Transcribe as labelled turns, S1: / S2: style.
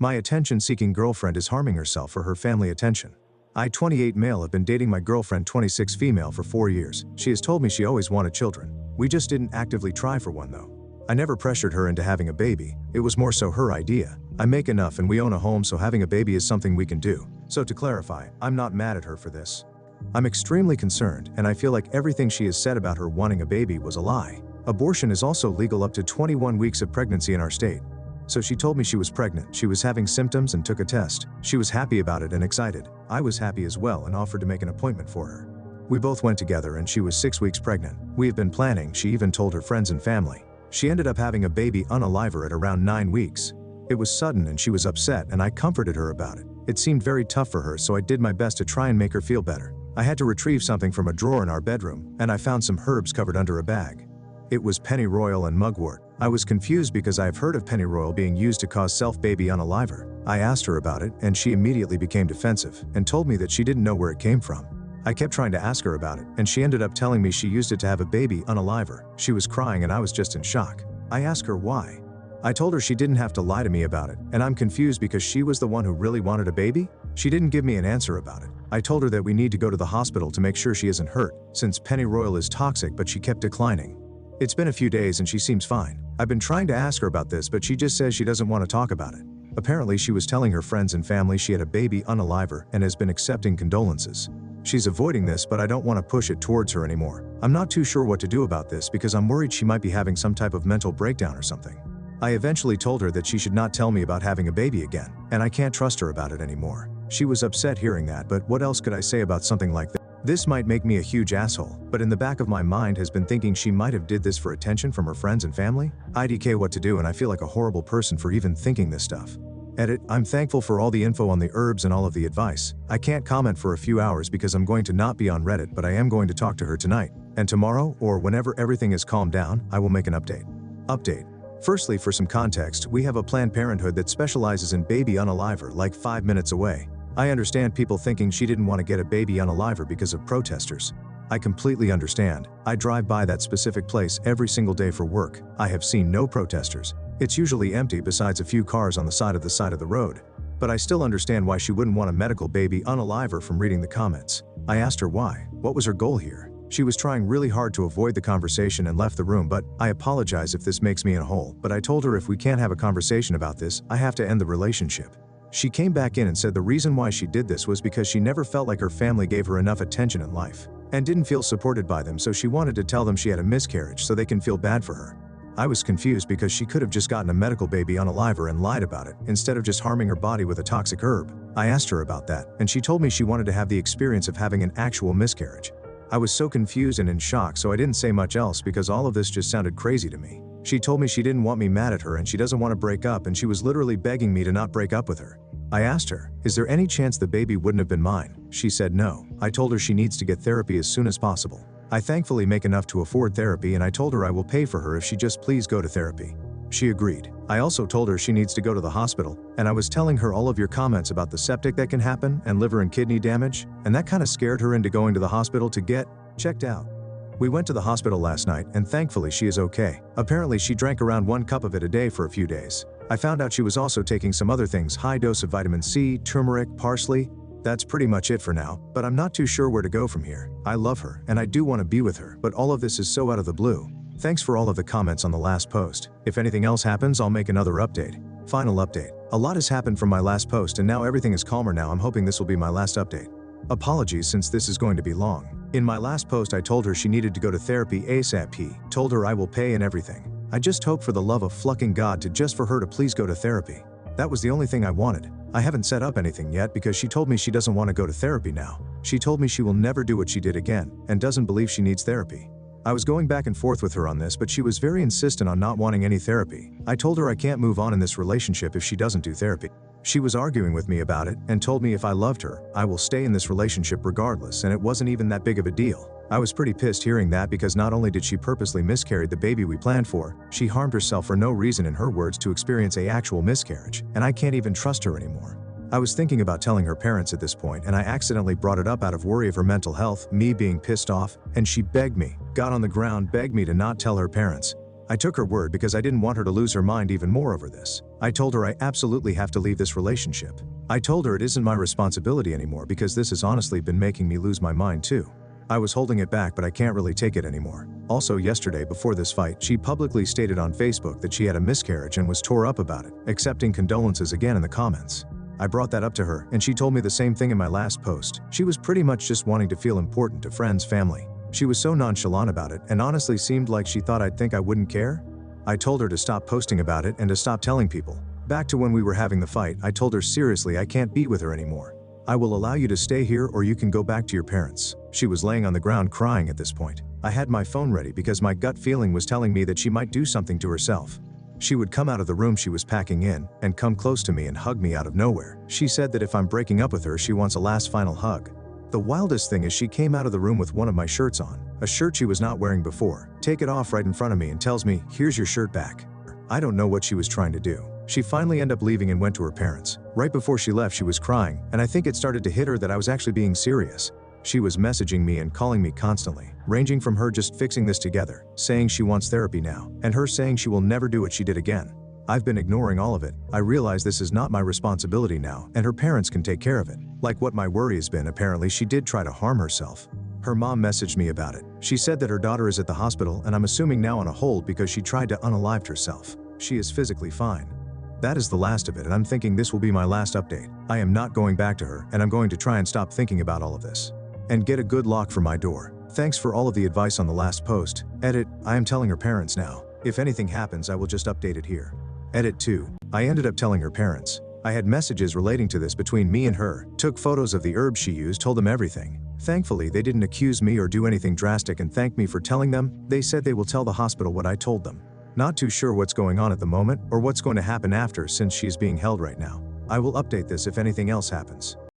S1: My attention-seeking girlfriend is harming herself for her family attention. I, 28 male, have been dating my girlfriend, 26 female, for 4 years. She has told me she always wanted children. We just didn't actively try for one though. I never pressured her into having a baby. It was more so her idea. I make enough and we own a home, so having a baby is something we can do. So to clarify, I'm not mad at her for this. I'm extremely concerned, and I feel like everything she has said about her wanting a baby was a lie. Abortion is also legal up to 21 weeks of pregnancy in our state. So she told me she was pregnant, she was having symptoms and took a test. She was happy about it and excited. I was happy as well and offered to make an appointment for her. We both went together and she was 6 weeks pregnant. We have been planning, she even told her friends and family. She ended up having a baby unaliver at around 9 weeks. It was sudden and she was upset, and I comforted her about it. It seemed very tough for her, so I did my best to try and make her feel better. I had to retrieve something from a drawer in our bedroom, and I found some herbs covered under a bag. It was pennyroyal and mugwort. I was confused because I have heard of pennyroyal being used to cause self-baby unaliver. I asked her about it, and she immediately became defensive and told me that she didn't know where it came from. I kept trying to ask her about it, and she ended up telling me she used it to have a baby unaliver. She was crying and I was just in shock. I asked her why. I told her she didn't have to lie to me about it, and I'm confused because she was the one who really wanted a baby? She didn't give me an answer about it. I told her that we need to go to the hospital to make sure she isn't hurt, since pennyroyal is toxic, but she kept declining. It's been a few days and she seems fine. I've been trying to ask her about this, but she just says she doesn't want to talk about it. Apparently she was telling her friends and family she had a baby unaliver and has been accepting condolences. She's avoiding this, but I don't want to push it towards her anymore. I'm not too sure what to do about this because I'm worried she might be having some type of mental breakdown or something. I eventually told her that she should not tell me about having a baby again, and I can't trust her about it anymore. She was upset hearing that, but what else could I say about something like this? This might make me a huge asshole, but in the back of my mind has been thinking she might have did this for attention from her friends and family. IDK what to do, and I feel like a horrible person for even thinking this stuff. Edit, I'm thankful for all the info on the herbs and all of the advice. I can't comment for a few hours because I'm going to not be on Reddit, but I am going to talk to her tonight. And tomorrow, or whenever everything is calmed down, I will make an update. Update. Firstly, for some context, we have a Planned Parenthood that specializes in baby unaliver like 5 minutes away. I understand people thinking she didn't want to get a baby unaliver because of protesters. I completely understand. I drive by that specific place every single day for work. I have seen no protesters. It's usually empty besides a few cars on the side of the road. But I still understand why she wouldn't want a medical baby unaliver from reading the comments. I asked her why. What was her goal here? She was trying really hard to avoid the conversation and left the room, but I apologize if this makes me in a hole, but I told her if we can't have a conversation about this, I have to end the relationship. She came back in and said the reason why she did this was because she never felt like her family gave her enough attention in life and didn't feel supported by them, so she wanted to tell them she had a miscarriage so they can feel bad for her. I was confused because she could have just gotten a medical baby unaliver and lied about it instead of just harming her body with a toxic herb. I asked her about that, and she told me she wanted to have the experience of having an actual miscarriage. I was so confused and in shock, so I didn't say much else because all of this just sounded crazy to me. She told me she didn't want me mad at her and she doesn't want to break up, and she was literally begging me to not break up with her. I asked her, is there any chance the baby wouldn't have been mine? She said no. I told her she needs to get therapy as soon as possible. I thankfully make enough to afford therapy, and I told her I will pay for her if she just please go to therapy. She agreed. I also told her she needs to go to the hospital, and I was telling her all of your comments about the septic that can happen and liver and kidney damage, and that kind of scared her into going to the hospital to get checked out. We went to the hospital last night, and thankfully she is okay. Apparently she drank around 1 cup of it a day for a few days. I found out she was also taking some other things, high dose of vitamin C, turmeric, parsley. That's pretty much it for now, but I'm not too sure where to go from here. I love her, and I do want to be with her, but all of this is so out of the blue. Thanks for all of the comments on the last post. If anything else happens, I'll make another update. Final update. A lot has happened from my last post, and now everything is calmer now. I'm hoping this will be my last update. Apologies since this is going to be long. In my last post I told her she needed to go to therapy ASAP. Told her I will pay and everything. I just hope for the love of fucking God to just for her to please go to therapy. That was the only thing I wanted. I haven't set up anything yet because she told me she doesn't want to go to therapy now. She told me she will never do what she did again and doesn't believe she needs therapy. I was going back and forth with her on this, but she was very insistent on not wanting any therapy. I told her I can't move on in this relationship if she doesn't do therapy. She was arguing with me about it and told me if I loved her, I will stay in this relationship regardless, and it wasn't even that big of a deal. I was pretty pissed hearing that because not only did she purposely miscarry the baby we planned for, she harmed herself for no reason, in her words, to experience an actual miscarriage, and I can't even trust her anymore. I was thinking about telling her parents at this point, and I accidentally brought it up out of worry of her mental health, me being pissed off, and she begged me, got on the ground, begged me to not tell her parents. I took her word because I didn't want her to lose her mind even more over this. I told her I absolutely have to leave this relationship. I told her it isn't my responsibility anymore because this has honestly been making me lose my mind too. I was holding it back, but I can't really take it anymore. Also, yesterday before this fight, she publicly stated on Facebook that she had a miscarriage and was tore up about it, accepting condolences again in the comments. I brought that up to her, and she told me the same thing in my last post. She was pretty much just wanting to feel important to friends, family. She was so nonchalant about it and honestly seemed like she thought I'd think I wouldn't care. I told her to stop posting about it and to stop telling people. Back to when we were having the fight, I told her seriously I can't be with her anymore. I will allow you to stay here or you can go back to your parents. She was laying on the ground crying at this point. I had my phone ready because my gut feeling was telling me that she might do something to herself. She would come out of the room she was packing in and come close to me and hug me out of nowhere. She said that if I'm breaking up with her, she wants a last final hug. The wildest thing is she came out of the room with one of my shirts on, a shirt she was not wearing before, take it off right in front of me and tells me, "Here's your shirt back." I don't know what she was trying to do. She finally ended up leaving and went to her parents. Right before she left, she was crying, and I think it started to hit her that I was actually being serious. She was messaging me and calling me constantly, ranging from her just fixing this together, saying she wants therapy now, and her saying she will never do what she did again. I've been ignoring all of it. I realize this is not my responsibility now, and her parents can take care of it. Like what my worry has been, apparently she did try to harm herself. Her mom messaged me about it. She said that her daughter is at the hospital, and I'm assuming now on a hold because she tried to unalive herself. She is physically fine. That is the last of it, and I'm thinking this will be my last update. I am not going back to her, and I'm going to try and stop thinking about all of this. And get a good lock for my door. Thanks for all of the advice on the last post. Edit, I am telling her parents now. If anything happens, I will just update it here. Edit 2. I ended up telling her parents. I had messages relating to this between me and her, took photos of the herbs she used, told them everything. Thankfully, they didn't accuse me or do anything drastic and thanked me for telling them. They said they will tell the hospital what I told them. Not too sure what's going on at the moment or what's going to happen after since she is being held right now. I will update this if anything else happens.